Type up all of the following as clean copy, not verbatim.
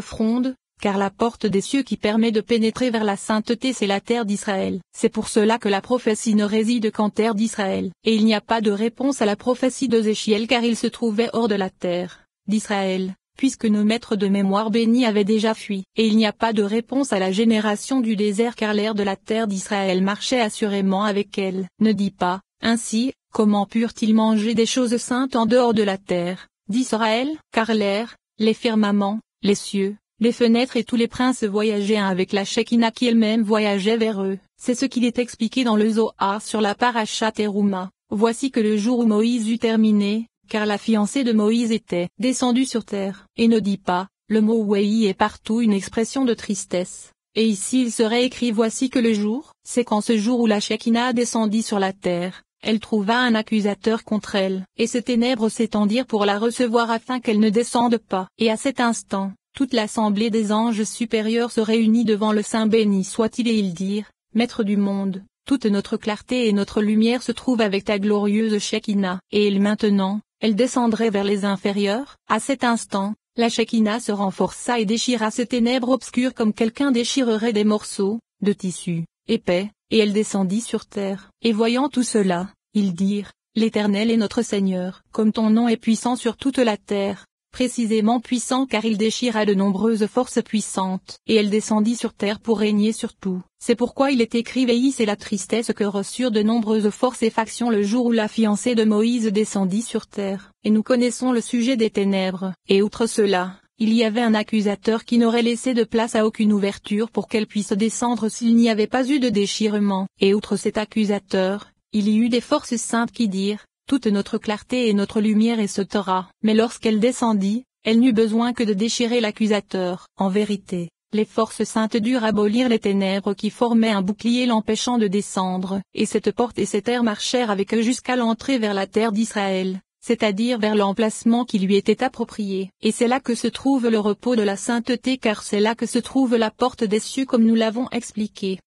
fronde, car la porte des cieux qui permet de pénétrer vers la sainteté c'est la terre d'Israël. C'est pour cela que la prophétie ne réside qu'en terre d'Israël. Et il n'y a pas de réponse à la prophétie d'Ézéchiel car il se trouvait hors de la terre d'Israël, puisque nos maîtres de mémoire bénis avaient déjà fui. Et il n'y a pas de réponse à la génération du désert car l'air de la terre d'Israël marchait assurément avec elle. Ne dis pas, ainsi, comment purent-ils manger des choses saintes en dehors de la terre d'Israël? Car l'air, les firmaments, les cieux, les fenêtres et tous les princes voyageaient un avec la Shekinah qui elle-même voyageait vers eux. C'est ce qu'il est expliqué dans le Zohar sur la Parashat Teruma. Voici que le jour où Moïse eut terminé, car la fiancée de Moïse était descendue sur terre. Et ne dis pas, le mot Wei est partout une expression de tristesse. Et ici il serait écrit voici que le jour, c'est quand ce jour où la Shekinah descendit sur la terre, elle trouva un accusateur contre elle. Et ses ténèbres s'étendirent pour la recevoir afin qu'elle ne descende pas. Et à cet instant, toute l'assemblée des anges supérieurs se réunit devant le Saint béni soit-il et ils dirent, Maître du monde, toute notre clarté et notre lumière se trouvent avec ta glorieuse Shekinah. Et maintenant, elle descendrait vers les inférieurs. À cet instant, la Shekinah se renforça et déchira ces ténèbres obscures comme quelqu'un déchirerait des morceaux de tissu épais, et elle descendit sur terre. Et voyant tout cela, ils dirent, L'Éternel est notre Seigneur. Comme ton nom est puissant sur toute la terre, précisément puissant car il déchira de nombreuses forces puissantes. Et elle descendit sur terre pour régner sur tout. C'est pourquoi il est écrit Veillis c'est la tristesse que reçurent de nombreuses forces et factions le jour où la fiancée de Moïse descendit sur terre. Et nous connaissons le sujet des ténèbres. Et outre cela, il y avait un accusateur qui n'aurait laissé de place à aucune ouverture pour qu'elle puisse descendre s'il n'y avait pas eu de déchirement. Et outre cet accusateur, il y eut des forces saintes qui dirent, toute notre clarté et notre lumière est ce Torah. Mais lorsqu'elle descendit, elle n'eut besoin que de déchirer l'accusateur. En vérité, les forces saintes durent abolir les ténèbres qui formaient un bouclier l'empêchant de descendre. Et cette porte et cet air marchèrent avec eux jusqu'à l'entrée vers la terre d'Israël, c'est-à-dire vers l'emplacement qui lui était approprié. Et c'est là que se trouve le repos de la sainteté car c'est là que se trouve la porte des cieux comme nous l'avons expliqué.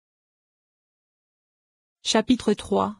Chapitre 3.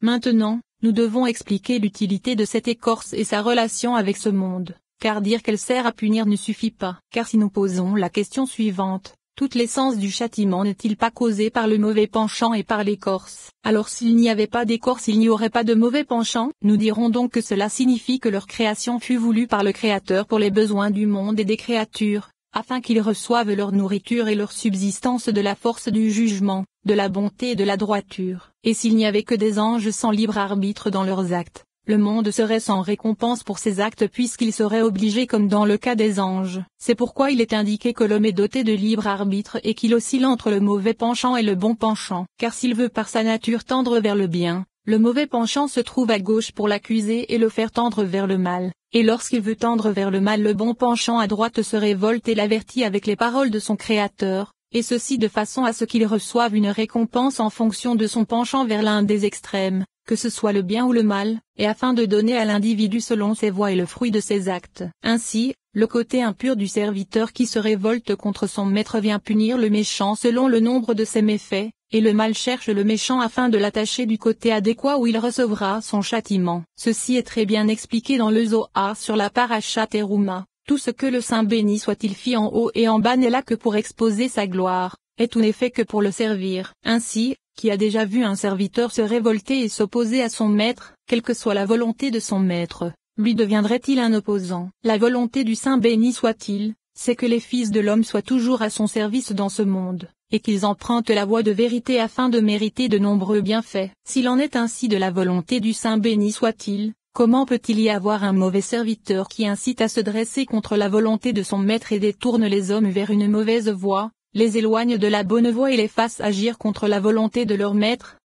Maintenant, nous devons expliquer l'utilité de cette écorce et sa relation avec ce monde, car dire qu'elle sert à punir ne suffit pas. Car si nous posons la question suivante, toute l'essence du châtiment n'est-il pas causée par le mauvais penchant et par l'écorce? Alors s'il n'y avait pas d'écorce il n'y aurait pas de mauvais penchant? Nous dirons donc que cela signifie que leur création fut voulue par le Créateur pour les besoins du monde et des créatures, afin qu'ils reçoivent leur nourriture et leur subsistance de la force du jugement, de la bonté et de la droiture. Et s'il n'y avait que des anges sans libre arbitre dans leurs actes, le monde serait sans récompense pour ses actes puisqu'il serait obligé comme dans le cas des anges. C'est pourquoi il est indiqué que l'homme est doté de libre arbitre et qu'il oscille entre le mauvais penchant et le bon penchant. Car s'il veut par sa nature tendre vers le bien, le mauvais penchant se trouve à gauche pour l'accuser et le faire tendre vers le mal. Et lorsqu'il veut tendre vers le mal le bon penchant à droite se révolte et l'avertit avec les paroles de son Créateur, et ceci de façon à ce qu'il reçoive une récompense en fonction de son penchant vers l'un des extrêmes, que ce soit le bien ou le mal, et afin de donner à l'individu selon ses voies et le fruit de ses actes. Ainsi, le côté impur du serviteur qui se révolte contre son maître vient punir le méchant selon le nombre de ses méfaits, et le mal cherche le méchant afin de l'attacher du côté adéquat où il recevra son châtiment. Ceci est très bien expliqué dans le Zohar sur la Parashat Teruma. Tout ce que le Saint béni soit-il fit en haut et en bas n'est là que pour exposer sa gloire, est tout n'est fait que pour le servir. Ainsi, qui a déjà vu un serviteur se révolter et s'opposer à son maître, quelle que soit la volonté de son maître, lui deviendrait-il un opposant? La volonté du Saint béni soit-il, c'est que les fils de l'homme soient toujours à son service dans ce monde, et qu'ils empruntent la voie de vérité afin de mériter de nombreux bienfaits. S'il en est ainsi de la volonté du Saint béni soit-il, comment peut-il y avoir un mauvais serviteur qui incite à se dresser contre la volonté de son maître et détourne les hommes vers une mauvaise voie, les éloigne de la bonne voie et les fasse agir contre la volonté de leur maître?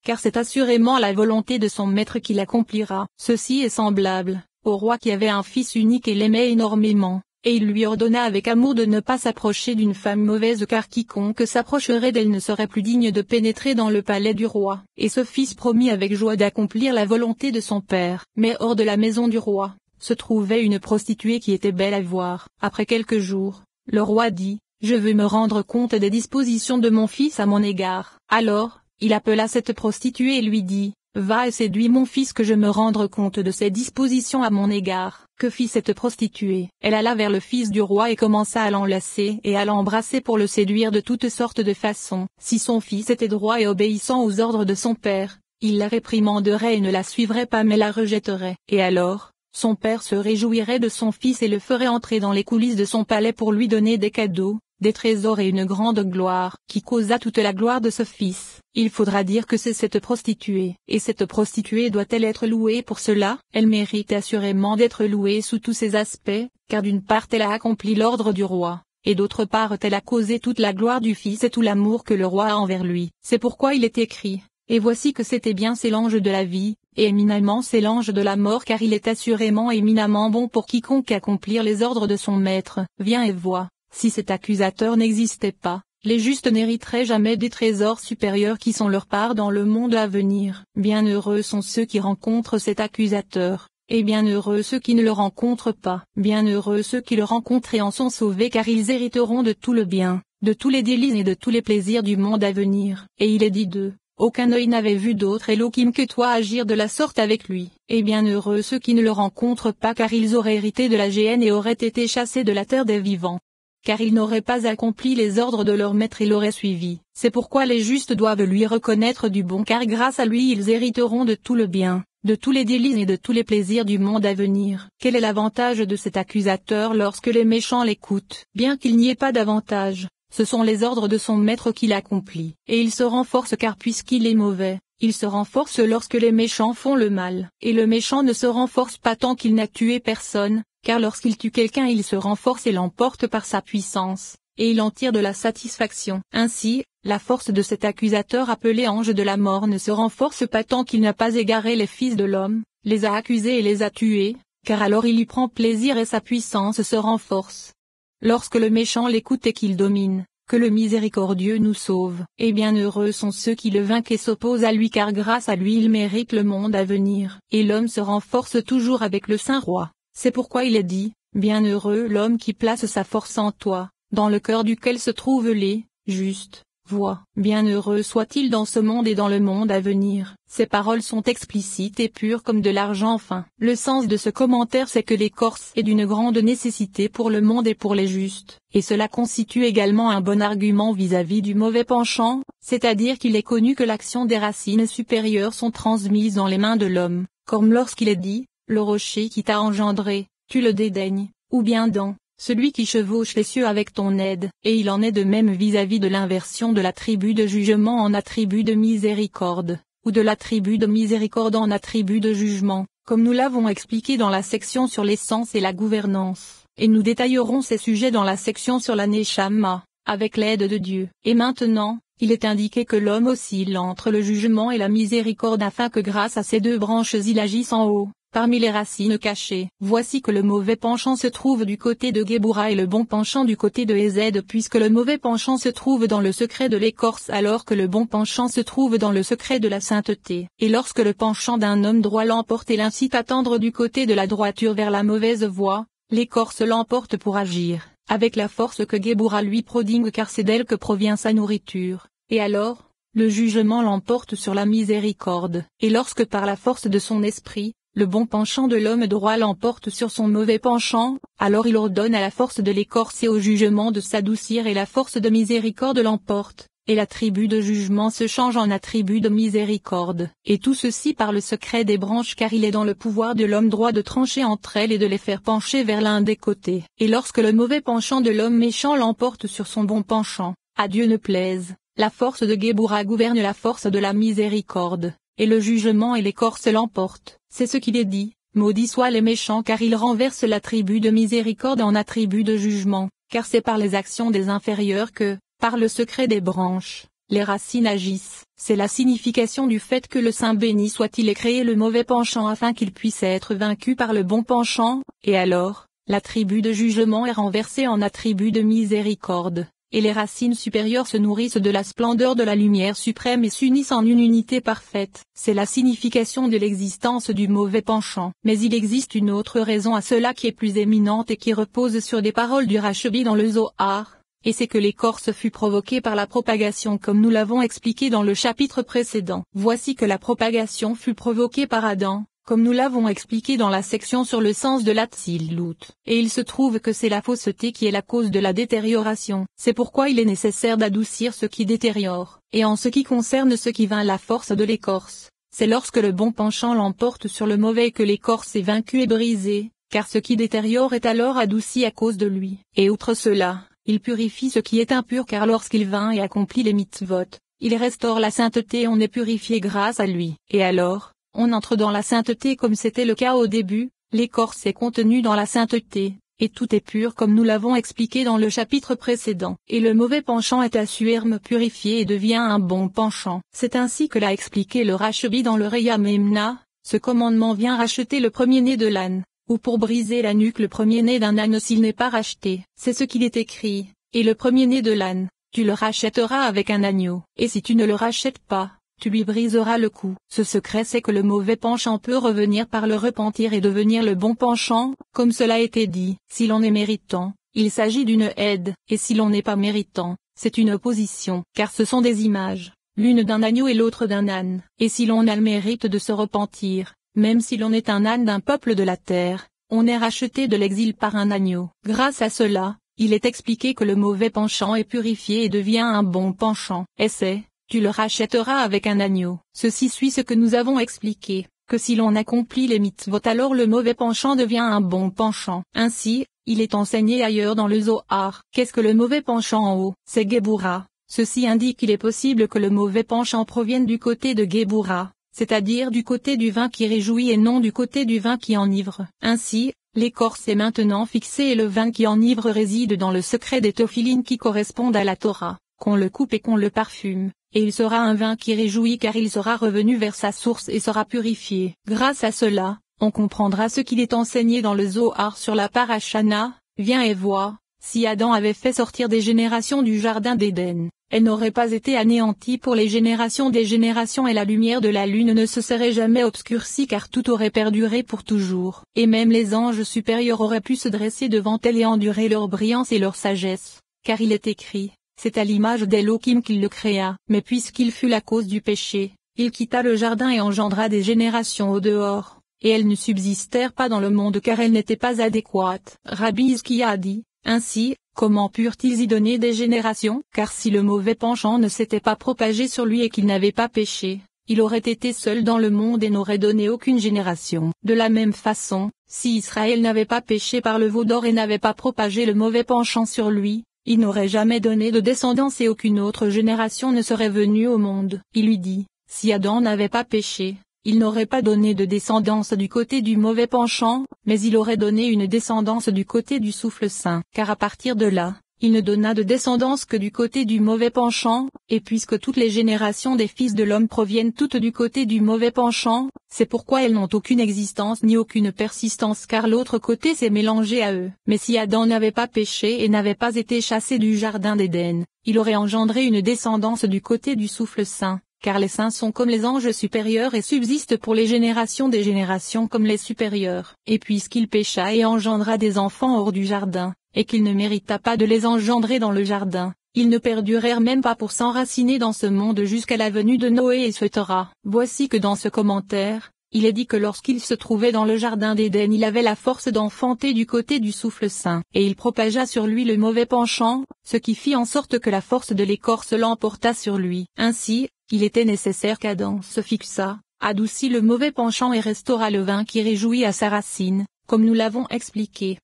Car c'est assurément la volonté de son maître qui l'accomplira. Ceci est semblable au roi qui avait un fils unique et l'aimait énormément, et il lui ordonna avec amour de ne pas s'approcher d'une femme mauvaise car quiconque s'approcherait d'elle ne serait plus digne de pénétrer dans le palais du roi. Et ce fils promit avec joie d'accomplir la volonté de son père. Mais hors de la maison du roi, se trouvait une prostituée qui était belle à voir. Après quelques jours, le roi dit, « Je veux me rendre compte des dispositions de mon fils à mon égard. » Alors, il appela cette prostituée et lui dit, Va et séduis mon fils que je me rende compte de ses dispositions à mon égard. Que fit cette prostituée? Elle alla vers le fils du roi et commença à l'enlacer et à l'embrasser pour le séduire de toutes sortes de façons. Si son fils était droit et obéissant aux ordres de son père, il la réprimanderait et ne la suivrait pas mais la rejetterait. Et alors, son père se réjouirait de son fils et le ferait entrer dans les coulisses de son palais pour lui donner des cadeaux, des trésors et une grande gloire. Qui causa toute la gloire de ce fils? Il faudra dire que c'est cette prostituée. Et cette prostituée doit-elle être louée pour cela? Elle mérite assurément d'être louée sous tous ses aspects, car d'une part elle a accompli l'ordre du roi, et d'autre part elle a causé toute la gloire du fils et tout l'amour que le roi a envers lui. C'est pourquoi il est écrit: et voici que c'était bien c'est l'ange de la vie, et éminemment c'est l'ange de la mort car il est assurément éminemment bon pour quiconque accomplir les ordres de son maître. Viens et vois, si cet accusateur n'existait pas, les justes n'hériteraient jamais des trésors supérieurs qui sont leur part dans le monde à venir. Bienheureux sont ceux qui rencontrent cet accusateur, et bienheureux ceux qui ne le rencontrent pas. Bienheureux ceux qui le rencontrent et en sont sauvés car ils hériteront de tout le bien, de tous les délices et de tous les plaisirs du monde à venir. Et il est dit d'eux: aucun œil n'avait vu d'autre Elohim que toi agir de la sorte avec lui. Et bienheureux ceux qui ne le rencontrent pas car ils auraient hérité de la géhenne et auraient été chassés de la terre des vivants. Car ils n'auraient pas accompli les ordres de leur maître et l'auraient suivi. C'est pourquoi les justes doivent lui reconnaître du bon car grâce à lui ils hériteront de tout le bien, de tous les délices et de tous les plaisirs du monde à venir. Quel est l'avantage de cet accusateur lorsque les méchants l'écoutent? Bien qu'il n'y ait pas d'avantage, ce sont les ordres de son maître qu'il accomplit. Et il se renforce car puisqu'il est mauvais, il se renforce lorsque les méchants font le mal. Et le méchant ne se renforce pas tant qu'il n'a tué personne, car lorsqu'il tue quelqu'un il se renforce et l'emporte par sa puissance, et il en tire de la satisfaction. Ainsi, la force de cet accusateur appelé ange de la mort ne se renforce pas tant qu'il n'a pas égaré les fils de l'homme, les a accusés et les a tués, car alors il y prend plaisir et sa puissance se renforce. Lorsque le méchant l'écoute et qu'il domine, que le miséricordieux nous sauve. Et bienheureux sont ceux qui le vainquent et s'opposent à lui car grâce à lui il mérite le monde à venir. Et l'homme se renforce toujours avec le Saint Roi. C'est pourquoi il est dit: bienheureux l'homme qui place sa force en toi, dans le cœur duquel se trouvent les justes voix. Bienheureux soit-il dans ce monde et dans le monde à venir. Ces paroles sont explicites et pures comme de l'argent fin. Le sens de ce commentaire c'est que l'écorce est d'une grande nécessité pour le monde et pour les justes, et cela constitue également un bon argument vis-à-vis du mauvais penchant, c'est-à-dire qu'il est connu que l'action des racines supérieures sont transmises dans les mains de l'homme, comme lorsqu'il est dit: le rocher qui t'a engendré, tu le dédaignes, ou bien dans celui qui chevauche les cieux avec ton aide. Et il en est de même vis-à-vis de l'inversion de l'attribut de jugement en attribut de miséricorde, ou de l'attribut de miséricorde en attribut de jugement, comme nous l'avons expliqué dans la section sur l'essence et la gouvernance, et nous détaillerons ces sujets dans la section sur la Neshama, avec l'aide de Dieu. Et maintenant, il est indiqué que l'homme oscille entre le jugement et la miséricorde afin que grâce à ces deux branches il agisse en haut, parmi les racines cachées. Voici que le mauvais penchant se trouve du côté de Géboura et le bon penchant du côté de Ézed puisque le mauvais penchant se trouve dans le secret de l'écorce alors que le bon penchant se trouve dans le secret de la sainteté. Et lorsque le penchant d'un homme droit l'emporte et l'incite à tendre du côté de la droiture vers la mauvaise voie, l'écorce l'emporte pour agir, avec la force que Géboura lui prodigue car c'est d'elle que provient sa nourriture. Et alors, le jugement l'emporte sur la miséricorde. Et lorsque par la force de son esprit, le bon penchant de l'homme droit l'emporte sur son mauvais penchant, alors il ordonne à la force de l'écorce et au jugement de s'adoucir et la force de miséricorde l'emporte, et l'attribut de jugement se change en attribut de miséricorde. Et tout ceci par le secret des branches car il est dans le pouvoir de l'homme droit de trancher entre elles et de les faire pencher vers l'un des côtés. Et lorsque le mauvais penchant de l'homme méchant l'emporte sur son bon penchant, à Dieu ne plaise, la force de Géboura gouverne la force de la miséricorde, et le jugement et l'écorce l'emportent. C'est ce qu'il est dit: maudits soient les méchants car ils renversent l'attribut de miséricorde en attribut de jugement, car c'est par les actions des inférieurs que, par le secret des branches, les racines agissent. C'est la signification du fait que le Saint béni soit-il ait créé le mauvais penchant afin qu'il puisse être vaincu par le bon penchant, et alors, l'attribut de jugement est renversé en attribut de miséricorde. Et les racines supérieures se nourrissent de la splendeur de la lumière suprême et s'unissent en une unité parfaite. C'est la signification de l'existence du mauvais penchant. Mais il existe une autre raison à cela qui est plus éminente et qui repose sur des paroles du Rashbi dans le Zohar, et c'est que l'écorce fut provoquée par la propagation comme nous l'avons expliqué dans le chapitre précédent. Voici que la propagation fut provoquée par Adam, comme nous l'avons expliqué dans la section sur le sens de l'Atsilut, et il se trouve que c'est la fausseté qui est la cause de la détérioration. C'est pourquoi il est nécessaire d'adoucir ce qui détériore. Et en ce qui concerne ce qui vainc la force de l'écorce, c'est lorsque le bon penchant l'emporte sur le mauvais que l'écorce est vaincue et brisée, car ce qui détériore est alors adouci à cause de lui. Et outre cela, il purifie ce qui est impur car lorsqu'il vainc et accomplit les mitzvot, il restaure la sainteté et on est purifié grâce à lui. Et alors, on entre dans la sainteté comme c'était le cas au début, l'écorce est contenue dans la sainteté, et tout est pur comme nous l'avons expliqué dans le chapitre précédent. Et le mauvais penchant est assuérme purifié et devient un bon penchant. C'est ainsi que l'a expliqué le Rashbi dans le Reya Memna, ce commandement vient racheter le premier-né de l'âne, ou pour briser la nuque le premier-né d'un âne s'il n'est pas racheté. C'est ce qu'il est écrit, et le premier-né de l'âne, tu le rachèteras avec un agneau, et si tu ne le rachètes pas, tu lui briseras le cou. Ce secret c'est que le mauvais penchant peut revenir par le repentir et devenir le bon penchant, comme cela a été dit. Si l'on est méritant, il s'agit d'une aide, et si l'on n'est pas méritant, c'est une opposition, car ce sont des images, l'une d'un agneau et l'autre d'un âne. Et si l'on a le mérite de se repentir, même si l'on est un âne d'un peuple de la terre, on est racheté de l'exil par un agneau. Grâce à cela, il est expliqué que le mauvais penchant est purifié et devient un bon penchant. Et c'est, tu le rachèteras avec un agneau. Ceci suit ce que nous avons expliqué, que si l'on accomplit les mitzvot alors le mauvais penchant devient un bon penchant. Ainsi, il est enseigné ailleurs dans le Zohar. Qu'est-ce que le mauvais penchant en haut? C'est Geburah. Ceci indique qu'il est possible que le mauvais penchant provienne du côté de Geburah, c'est-à-dire du côté du vin qui réjouit et non du côté du vin qui enivre. Ainsi, l'écorce est maintenant fixée et le vin qui enivre réside dans le secret des tophilines qui correspondent à la Torah. Qu'on le coupe et qu'on le parfume, et il sera un vin qui réjouit car il sera revenu vers sa source et sera purifié. Grâce à cela, on comprendra ce qu'il est enseigné dans le Zohar sur la parashana. Viens et vois, si Adam avait fait sortir des générations du jardin d'Éden, elle n'aurait pas été anéantie pour les générations des générations et la lumière de la lune ne se serait jamais obscurcie car tout aurait perduré pour toujours. Et même les anges supérieurs auraient pu se dresser devant elle et endurer leur brillance et leur sagesse, car il est écrit. C'est à l'image d'Elohim qu'il le créa. Mais puisqu'il fut la cause du péché, il quitta le jardin et engendra des générations au dehors, et elles ne subsistèrent pas dans le monde car elles n'étaient pas adéquates. Rabbi Hizkiya a dit, ainsi, comment purent-ils y donner des générations? Car si le mauvais penchant ne s'était pas propagé sur lui et qu'il n'avait pas péché, il aurait été seul dans le monde et n'aurait donné aucune génération. De la même façon, si Israël n'avait pas péché par le veau d'or et n'avait pas propagé le mauvais penchant sur lui, il n'aurait jamais donné de descendance et aucune autre génération ne serait venue au monde. Il lui dit, si Adam n'avait pas péché, il n'aurait pas donné de descendance du côté du mauvais penchant, mais il aurait donné une descendance du côté du souffle saint. Car à partir de là, il ne donna de descendance que du côté du mauvais penchant, et puisque toutes les générations des fils de l'homme proviennent toutes du côté du mauvais penchant, c'est pourquoi elles n'ont aucune existence ni aucune persistance car l'autre côté s'est mélangé à eux. Mais si Adam n'avait pas péché et n'avait pas été chassé du jardin d'Éden, il aurait engendré une descendance du côté du souffle saint, car les saints sont comme les anges supérieurs et subsistent pour les générations des générations comme les supérieurs. Et puisqu'il pécha et engendra des enfants hors du jardin, et qu'il ne mérita pas de les engendrer dans le jardin, ils ne perdurèrent même pas pour s'enraciner dans ce monde jusqu'à la venue de Noé et ce Torah. Voici que dans ce commentaire, il est dit que lorsqu'il se trouvait dans le jardin d'Éden il avait la force d'enfanter du côté du souffle saint, et il propagea sur lui le mauvais penchant, ce qui fit en sorte que la force de l'écorce l'emporta sur lui. Ainsi, il était nécessaire qu'Adam se fixât, adoucit le mauvais penchant et restaura le vin qui réjouit à sa racine, comme nous l'avons expliqué.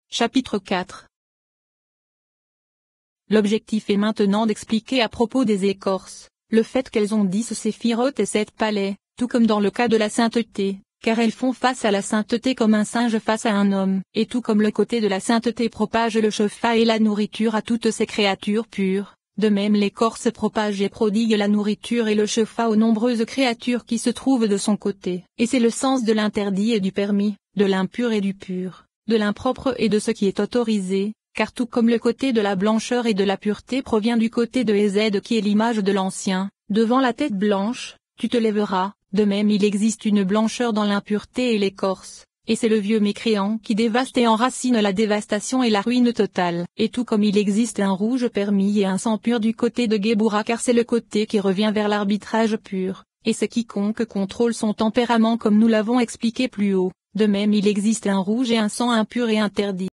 Chapitre 4. L'objectif est maintenant d'expliquer à propos des écorces, le fait qu'elles ont 10 séphirotes et 7 palais, tout comme dans le cas de la sainteté, car elles font face à la sainteté comme un singe face à un homme, et tout comme le côté de la sainteté propage le chefa et la nourriture à toutes ces créatures pures, de même l'écorce propage et prodigue la nourriture et le chefa aux nombreuses créatures qui se trouvent de son côté. Et c'est le sens de l'interdit et du permis, de l'impur et du pur, de l'impropre et de ce qui est autorisé, car tout comme le côté de la blancheur et de la pureté provient du côté de Ézède qui est l'image de l'ancien, devant la tête blanche, tu te lèveras, de même il existe une blancheur dans l'impureté et l'écorce, et c'est le vieux mécréant qui dévaste et enracine la dévastation et la ruine totale. Et tout comme il existe un rouge permis et un sang pur du côté de Geburah, car c'est le côté qui revient vers l'arbitrage pur, et c'est quiconque contrôle son tempérament comme nous l'avons expliqué plus haut. De même il existe un rouge et un sang impur et interdit.